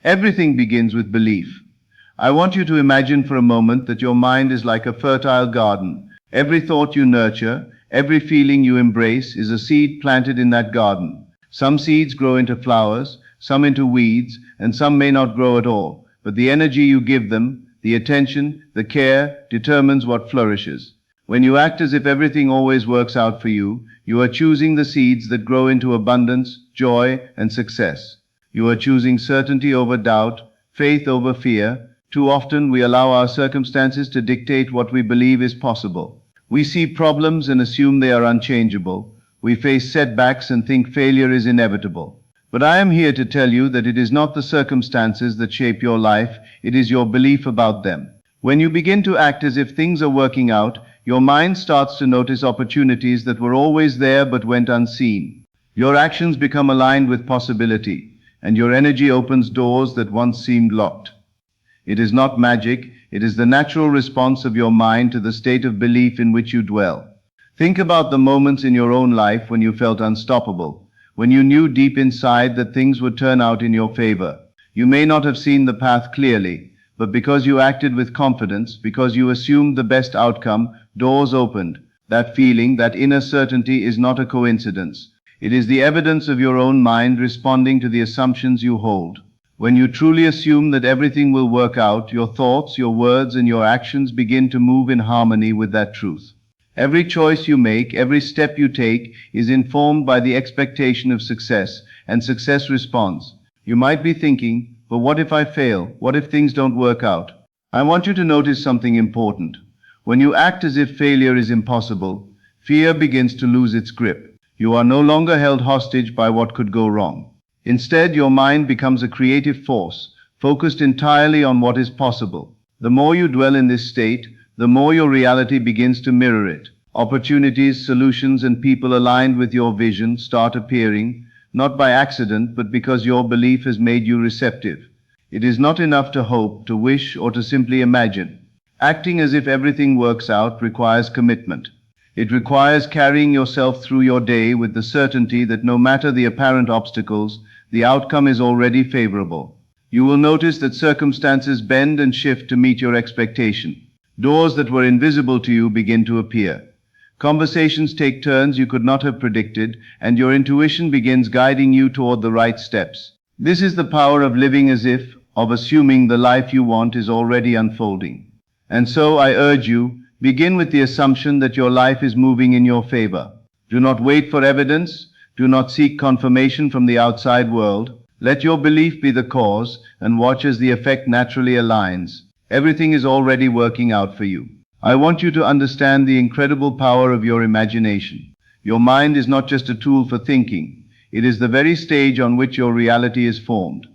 Everything begins with belief. I want you to imagine for a moment that your mind is like a fertile garden. Every thought you nurture, every feeling you embrace is a seed planted in that garden. Some seeds grow into flowers, some into weeds, and some may not grow at all. But the energy you give them, the attention, the care, determines what flourishes. When you act as if everything always works out for you, you are choosing the seeds that grow into abundance, joy, and success. You are choosing certainty over doubt, faith over fear. Too often we allow our circumstances to dictate what we believe is possible. We see problems and assume they are unchangeable. We face setbacks and think failure is inevitable. But I am here to tell you that it is not the circumstances that shape your life, it is your belief about them. When you begin to act as if things are working out, your mind starts to notice opportunities that were always there but went unseen. Your actions become aligned with possibility, and your energy opens doors that once seemed locked. It is not magic, it is the natural response of your mind to the state of belief in which you dwell. Think about the moments in your own life when you felt unstoppable, when you knew deep inside that things would turn out in your favor. You may not have seen the path clearly, but because you acted with confidence, because you assumed the best outcome, doors opened. That feeling, that inner certainty is not a coincidence. It is the evidence of your own mind responding to the assumptions you hold. When you truly assume that everything will work out, your thoughts, your words, and your actions begin to move in harmony with that truth. Every choice you make, every step you take, is informed by the expectation of success, and success responds. You might be thinking, but what if I fail? What if things don't work out? I want you to notice something important. When you act as if failure is impossible, fear begins to lose its grip. You are no longer held hostage by what could go wrong. Instead, your mind becomes a creative force, focused entirely on what is possible. The more you dwell in this state, the more your reality begins to mirror it. Opportunities, solutions, and people aligned with your vision start appearing, not by accident, but because your belief has made you receptive. It is not enough to hope, to wish, or to simply imagine. Acting as if everything works out requires commitment. It requires carrying yourself through your day with the certainty that no matter the apparent obstacles, the outcome is already favorable. You will notice that circumstances bend and shift to meet your expectation. Doors that were invisible to you begin to appear. Conversations take turns you could not have predicted, and your intuition begins guiding you toward the right steps. This is the power of living as if, of assuming the life you want is already unfolding. And so I urge you, begin with the assumption that your life is moving in your favor. Do not wait for evidence. Do not seek confirmation from the outside world. Let your belief be the cause, and watch as the effect naturally aligns. Everything is already working out for you. I want you to understand the incredible power of your imagination. Your mind is not just a tool for thinking. It is the very stage on which your reality is formed.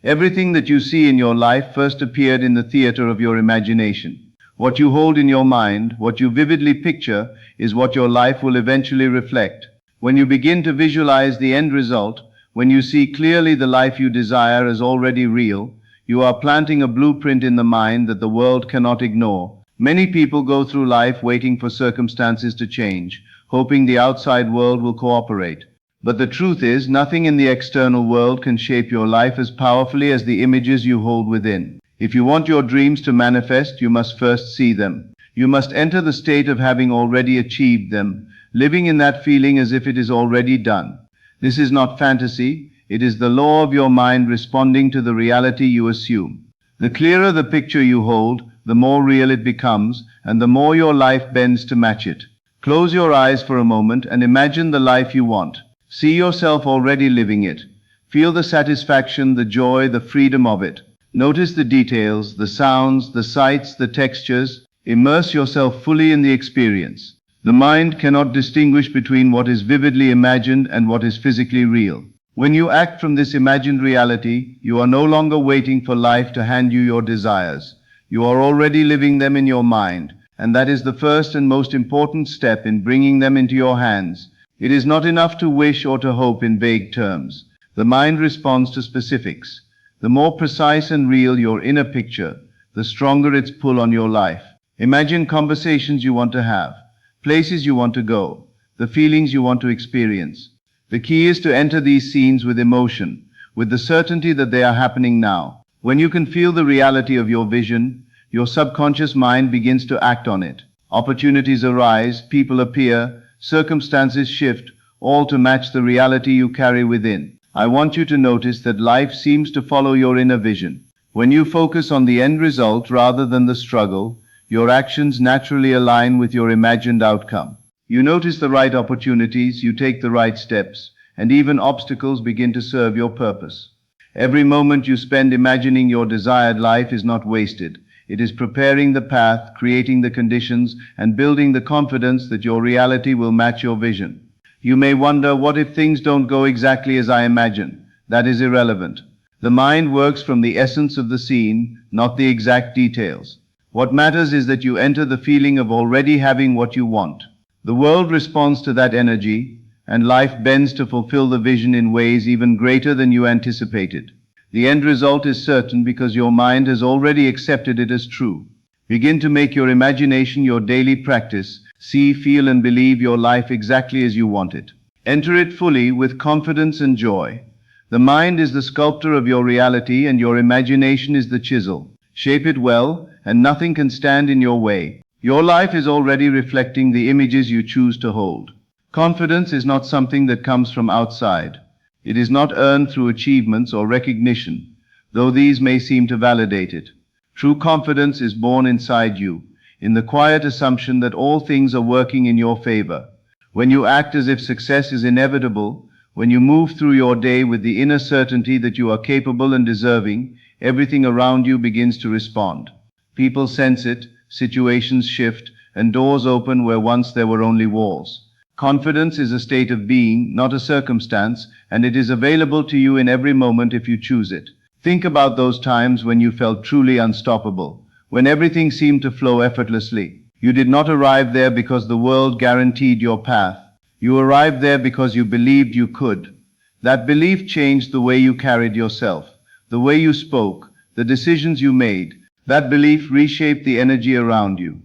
Everything that you see in your life first appeared in the theater of your imagination. What you hold in your mind, what you vividly picture, is what your life will eventually reflect. When you begin to visualize the end result, when you see clearly the life you desire as already real, you are planting a blueprint in the mind that the world cannot ignore. Many people go through life waiting for circumstances to change, hoping the outside world will cooperate. But the truth is, nothing in the external world can shape your life as powerfully as the images you hold within. If you want your dreams to manifest, you must first see them. You must enter the state of having already achieved them, living in that feeling as if it is already done. This is not fantasy, it is the law of your mind responding to the reality you assume. The clearer the picture you hold, the more real it becomes, and the more your life bends to match it. Close your eyes for a moment and imagine the life you want. See yourself already living it. Feel the satisfaction, the joy, the freedom of it. Notice the details, the sounds, the sights, the textures. Immerse yourself fully in the experience. The mind cannot distinguish between what is vividly imagined and what is physically real. When you act from this imagined reality, you are no longer waiting for life to hand you your desires. You are already living them in your mind, and that is the first and most important step in bringing them into your hands. It is not enough to wish or to hope in vague terms. The mind responds to specifics. The more precise and real your inner picture, the stronger its pull on your life. Imagine conversations you want to have, places you want to go, the feelings you want to experience. The key is to enter these scenes with emotion, with the certainty that they are happening now. When you can feel the reality of your vision, your subconscious mind begins to act on it. Opportunities arise, people appear, circumstances shift, all to match the reality you carry within. I want you to notice that life seems to follow your inner vision. When you focus on the end result rather than the struggle, your actions naturally align with your imagined outcome. You notice the right opportunities, you take the right steps, and even obstacles begin to serve your purpose. Every moment you spend imagining your desired life is not wasted. It is preparing the path, creating the conditions, and building the confidence that your reality will match your vision. You may wonder, what if things don't go exactly as I imagine? That is irrelevant. The mind works from the essence of the scene, not the exact details. What matters is that you enter the feeling of already having what you want. The world responds to that energy, and life bends to fulfill the vision in ways even greater than you anticipated. The end result is certain because your mind has already accepted it as true. Begin to make your imagination your daily practice. See, feel, and believe your life exactly as you want it. Enter it fully with confidence and joy. The mind is the sculptor of your reality, and your imagination is the chisel. Shape it well, and nothing can stand in your way. Your life is already reflecting the images you choose to hold. Confidence is not something that comes from outside. It is not earned through achievements or recognition, though these may seem to validate it. True confidence is born inside you, in the quiet assumption that all things are working in your favor. When you act as if success is inevitable, when you move through your day with the inner certainty that you are capable and deserving, everything around you begins to respond. People sense it, situations shift, and doors open where once there were only walls. Confidence is a state of being, not a circumstance, and it is available to you in every moment if you choose it. Think about those times when you felt truly unstoppable, when everything seemed to flow effortlessly. You did not arrive there because the world guaranteed your path. You arrived there because you believed you could. That belief changed the way you carried yourself, the way you spoke, the decisions you made. That belief reshaped the energy around you.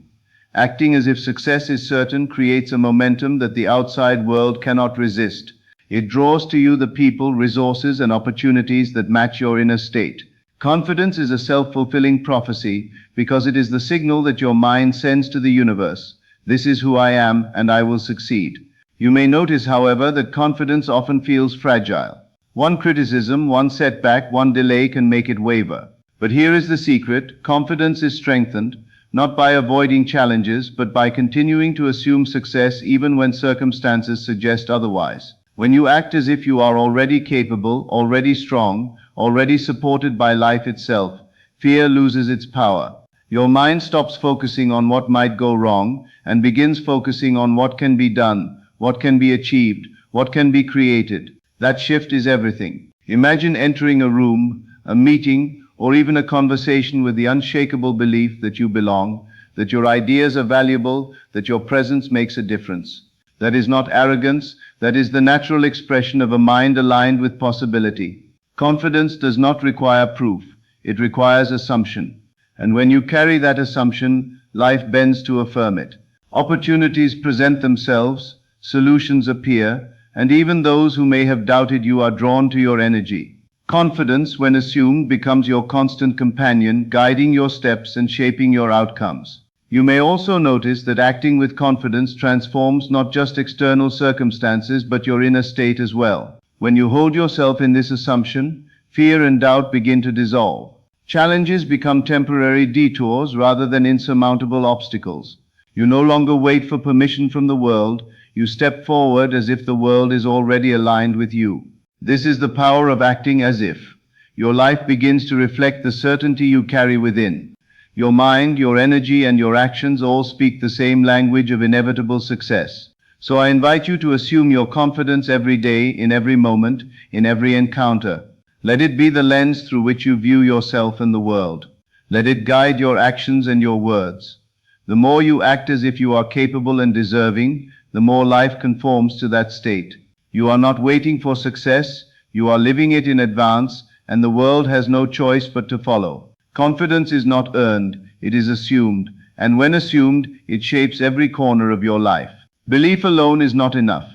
Acting as if success is certain creates a momentum that the outside world cannot resist. It draws to you the people, resources, and opportunities that match your inner state. Confidence is a self-fulfilling prophecy because it is the signal that your mind sends to the universe. This is who I am, and I will succeed. You may notice, however, that confidence often feels fragile. One criticism, one setback, one delay can make it waver. But here is the secret: confidence is strengthened, not by avoiding challenges, but by continuing to assume success even when circumstances suggest otherwise. When you act as if you are already capable, already strong, already supported by life itself, fear loses its power. Your mind stops focusing on what might go wrong and begins focusing on what can be done, what can be achieved, what can be created. That shift is everything. Imagine entering a room, a meeting, or even a conversation with the unshakable belief that you belong, that your ideas are valuable, that your presence makes a difference. That is not arrogance, that is the natural expression of a mind aligned with possibility. Confidence does not require proof, it requires assumption. And when you carry that assumption, life bends to affirm it. Opportunities present themselves, solutions appear, and even those who may have doubted you are drawn to your energy. Confidence, when assumed, becomes your constant companion, guiding your steps and shaping your outcomes. You may also notice that acting with confidence transforms not just external circumstances, but your inner state as well. When you hold yourself in this assumption, fear and doubt begin to dissolve. Challenges become temporary detours rather than insurmountable obstacles. You no longer wait for permission from the world, you step forward as if the world is already aligned with you. This is the power of acting as if. Your life begins to reflect the certainty you carry within. Your mind, your energy, and your actions all speak the same language of inevitable success. So I invite you to assume your confidence every day, in every moment, in every encounter. Let it be the lens through which you view yourself and the world. Let it guide your actions and your words. The more you act as if you are capable and deserving, the more life conforms to that state. You are not waiting for success, you are living it in advance, and the world has no choice but to follow. Confidence is not earned, it is assumed, and when assumed, it shapes every corner of your life. Belief alone is not enough.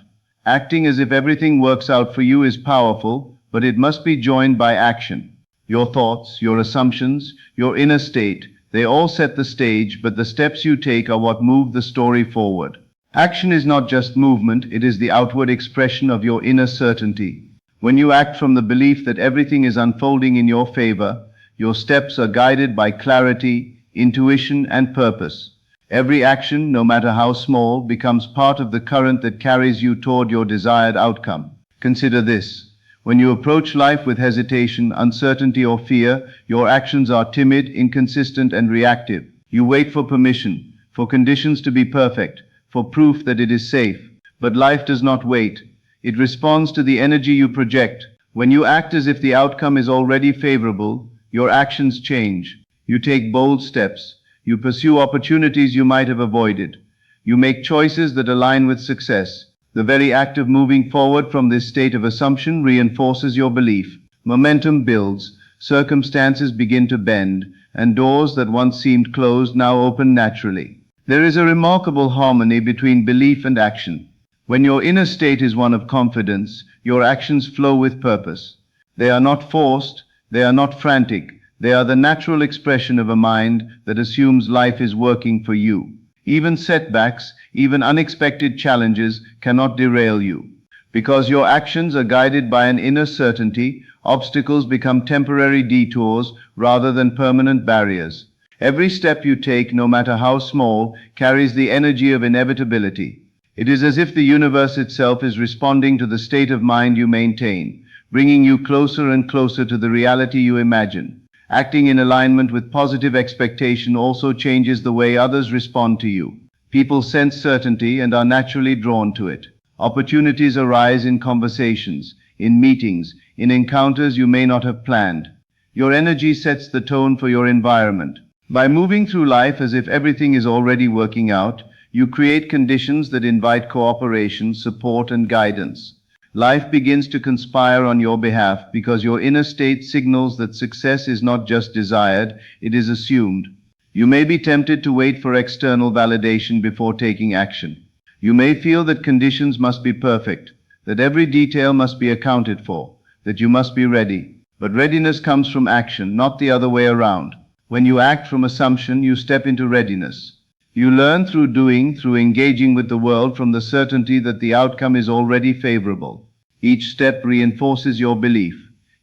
Acting as if everything works out for you is powerful, but it must be joined by action. Your thoughts, your assumptions, your inner state, they all set the stage, but the steps you take are what move the story forward. Action is not just movement, it is the outward expression of your inner certainty. When you act from the belief that everything is unfolding in your favor, your steps are guided by clarity, intuition, and purpose. Every action, no matter how small, becomes part of the current that carries you toward your desired outcome. Consider this. When you approach life with hesitation, uncertainty, or fear, your actions are timid, inconsistent, and reactive. You wait for permission, for conditions to be perfect, for proof that it is safe. But life does not wait. It responds to the energy you project. When you act as if the outcome is already favorable, your actions change. You take bold steps. You pursue opportunities you might have avoided. You make choices that align with success. The very act of moving forward from this state of assumption reinforces your belief. Momentum builds, circumstances begin to bend, and doors that once seemed closed now open naturally. There is a remarkable harmony between belief and action. When your inner state is one of confidence, your actions flow with purpose. They are not forced, they are not frantic, they are the natural expression of a mind that assumes life is working for you. Even setbacks, even unexpected challenges cannot derail you. Because your actions are guided by an inner certainty, obstacles become temporary detours rather than permanent barriers. Every step you take, no matter how small, carries the energy of inevitability. It is as if the universe itself is responding to the state of mind you maintain, bringing you closer and closer to the reality you imagine. Acting in alignment with positive expectation also changes the way others respond to you. People sense certainty and are naturally drawn to it. Opportunities arise in conversations, in meetings, in encounters you may not have planned. Your energy sets the tone for your environment. By moving through life as if everything is already working out, you create conditions that invite cooperation, support, and guidance. Life begins to conspire on your behalf because your inner state signals that success is not just desired, it is assumed. You may be tempted to wait for external validation before taking action. You may feel that conditions must be perfect, that every detail must be accounted for, that you must be ready. But readiness comes from action, not the other way around. When you act from assumption, you step into readiness. You learn through doing, through engaging with the world from the certainty that the outcome is already favorable. Each step reinforces your belief.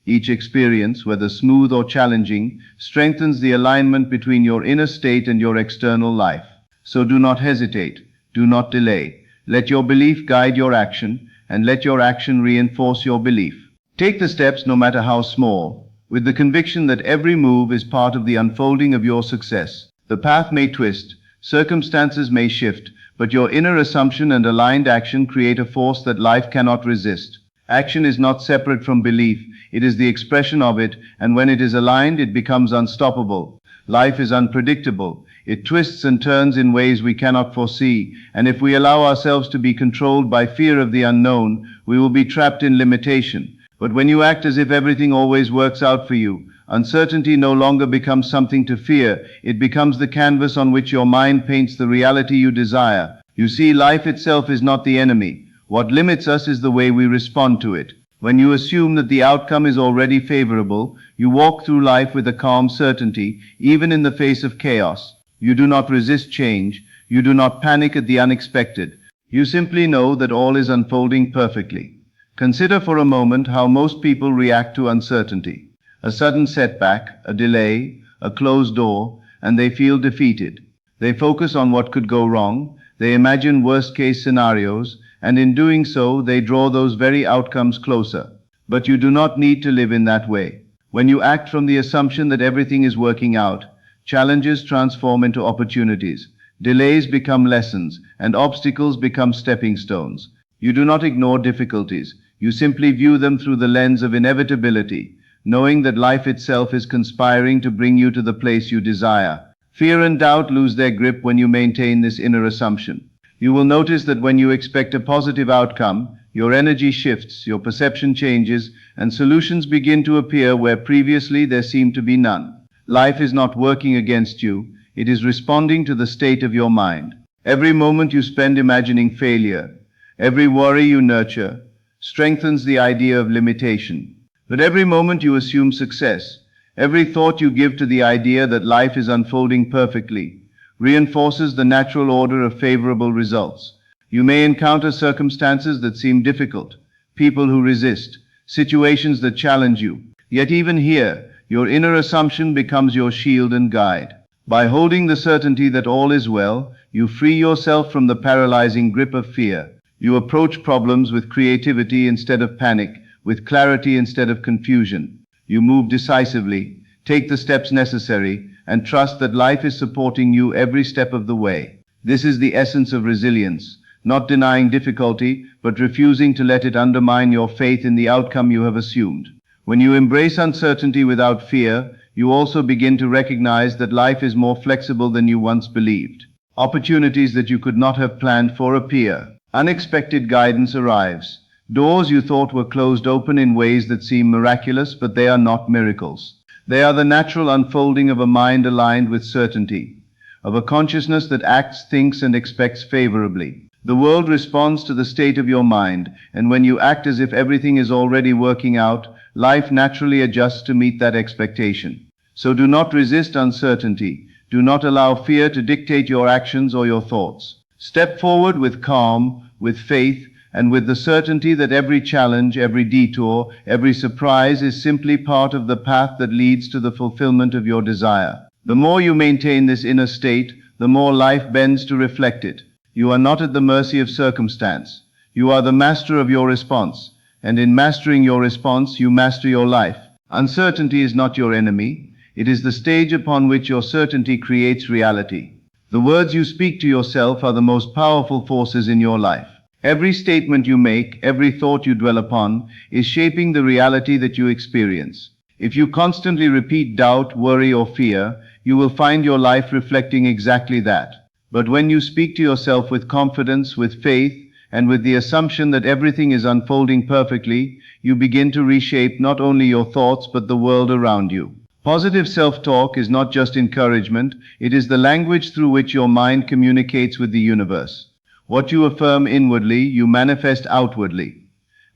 Each experience, whether smooth or challenging, strengthens the alignment between your inner state and your external life. So do not hesitate, do not delay. Let your belief guide your action, and let your action reinforce your belief. Take the steps, no matter how small, with the conviction that every move is part of the unfolding of your success. The path may twist, circumstances may shift, but your inner assumption and aligned action create a force that life cannot resist. Action is not separate from belief, it is the expression of it, and when it is aligned, it becomes unstoppable. Life is unpredictable. It twists and turns in ways we cannot foresee, and if we allow ourselves to be controlled by fear of the unknown, we will be trapped in limitation. But when you act as if everything always works out for you, uncertainty no longer becomes something to fear, it becomes the canvas on which your mind paints the reality you desire. You see, life itself is not the enemy. What limits us is the way we respond to it. When you assume that the outcome is already favorable, you walk through life with a calm certainty, even in the face of chaos. You do not resist change. You do not panic at the unexpected. You simply know that all is unfolding perfectly. Consider for a moment how most people react to uncertainty. A sudden setback, a delay, a closed door, and they feel defeated. They focus on what could go wrong, they imagine worst-case scenarios, and in doing so, they draw those very outcomes closer. But you do not need to live in that way. When you act from the assumption that everything is working out, challenges transform into opportunities, delays become lessons, and obstacles become stepping stones. You do not ignore difficulties, you simply view them through the lens of inevitability, knowing that life itself is conspiring to bring you to the place you desire. Fear and doubt lose their grip when you maintain this inner assumption. You will notice that when you expect a positive outcome, your energy shifts, your perception changes, and solutions begin to appear where previously there seemed to be none. Life is not working against you, it is responding to the state of your mind. Every moment you spend imagining failure, every worry you nurture, strengthens the idea of limitation. But every moment you assume success, every thought you give to the idea that life is unfolding perfectly, reinforces the natural order of favorable results. You may encounter circumstances that seem difficult, people who resist, situations that challenge you. Yet even here, your inner assumption becomes your shield and guide. By holding the certainty that all is well, you free yourself from the paralyzing grip of fear. You approach problems with creativity instead of panic, with clarity instead of confusion. You move decisively, take the steps necessary, and trust that life is supporting you every step of the way. This is the essence of resilience, not denying difficulty, but refusing to let it undermine your faith in the outcome you have assumed. When you embrace uncertainty without fear, you also begin to recognize that life is more flexible than you once believed. Opportunities that you could not have planned for appear. Unexpected guidance arrives. Doors you thought were closed open in ways that seem miraculous, but they are not miracles. They are the natural unfolding of a mind aligned with certainty, of a consciousness that acts, thinks, and expects favorably. The world responds to the state of your mind, and when you act as if everything is already working out, life naturally adjusts to meet that expectation. So do not resist uncertainty. Do not allow fear to dictate your actions or your thoughts. Step forward with calm, with faith, and with the certainty that every challenge, every detour, every surprise is simply part of the path that leads to the fulfillment of your desire. The more you maintain this inner state, the more life bends to reflect it. You are not at the mercy of circumstance. You are the master of your response, and in mastering your response, you master your life. Uncertainty is not your enemy. It is the stage upon which your certainty creates reality. The words you speak to yourself are the most powerful forces in your life. Every statement you make, every thought you dwell upon, is shaping the reality that you experience. If you constantly repeat doubt, worry, or fear, you will find your life reflecting exactly that. But when you speak to yourself with confidence, with faith, and with the assumption that everything is unfolding perfectly, you begin to reshape not only your thoughts but the world around you. Positive self-talk is not just encouragement, it is the language through which your mind communicates with the universe. What you affirm inwardly, you manifest outwardly.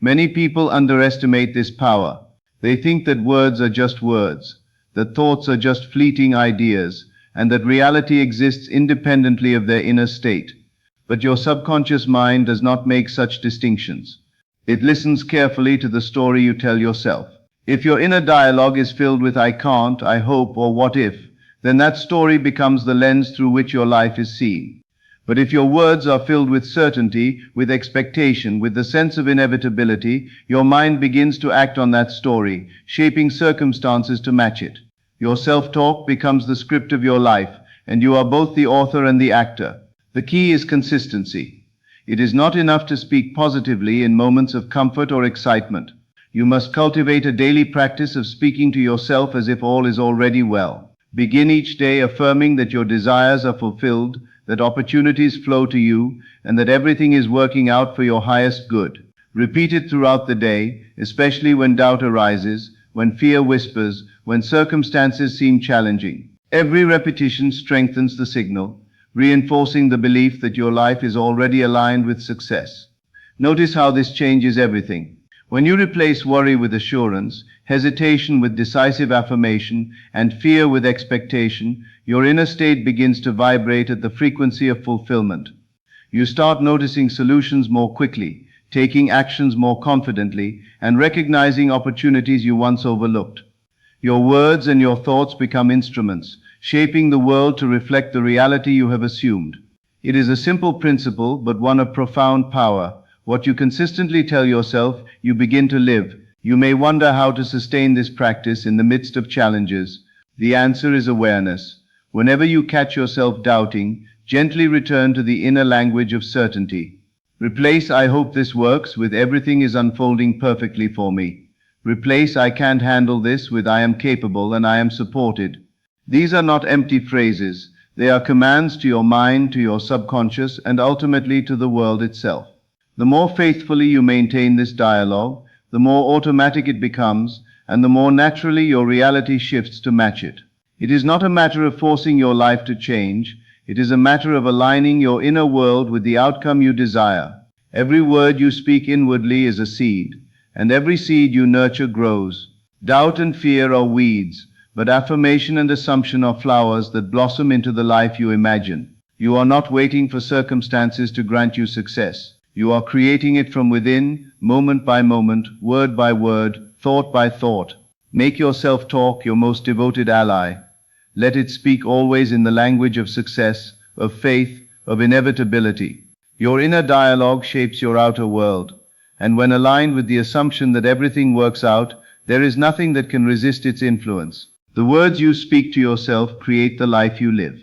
Many people underestimate this power. They think that words are just words, that thoughts are just fleeting ideas, and that reality exists independently of their inner state. But your subconscious mind does not make such distinctions. It listens carefully to the story you tell yourself. If your inner dialogue is filled with I can't, I hope, or what if, then that story becomes the lens through which your life is seen. But if your words are filled with certainty, with expectation, with the sense of inevitability, your mind begins to act on that story, shaping circumstances to match it. Your self-talk becomes the script of your life, and you are both the author and the actor. The key is consistency. It is not enough to speak positively in moments of comfort or excitement. You must cultivate a daily practice of speaking to yourself as if all is already well. Begin each day affirming that your desires are fulfilled, that opportunities flow to you, and that everything is working out for your highest good. Repeat it throughout the day, especially when doubt arises, when fear whispers, when circumstances seem challenging. Every repetition strengthens the signal, reinforcing the belief that your life is already aligned with success. Notice how this changes everything. When you replace worry with assurance, hesitation with decisive affirmation, and fear with expectation, your inner state begins to vibrate at the frequency of fulfillment. You start noticing solutions more quickly, taking actions more confidently, and recognizing opportunities you once overlooked. Your words and your thoughts become instruments, shaping the world to reflect the reality you have assumed. It is a simple principle, but one of profound power. What you consistently tell yourself, you begin to live. You may wonder how to sustain this practice in the midst of challenges. The answer is awareness. Whenever you catch yourself doubting, gently return to the inner language of certainty. Replace I hope this works with everything is unfolding perfectly for me. Replace I can't handle this with I am capable and I am supported. These are not empty phrases. They are commands to your mind, to your subconscious, and ultimately to the world itself. The more faithfully you maintain this dialogue, the more automatic it becomes, and the more naturally your reality shifts to match it. It is not a matter of forcing your life to change. It is a matter of aligning your inner world with the outcome you desire. Every word you speak inwardly is a seed, and every seed you nurture grows. Doubt and fear are weeds, but affirmation and assumption are flowers that blossom into the life you imagine. You are not waiting for circumstances to grant you success. You are creating it from within, moment by moment, word by word, thought by thought. Make your self-talk your most devoted ally. Let it speak always in the language of success, of faith, of inevitability. Your inner dialogue shapes your outer world, and when aligned with the assumption that everything works out, there is nothing that can resist its influence. The words you speak to yourself create the life you live.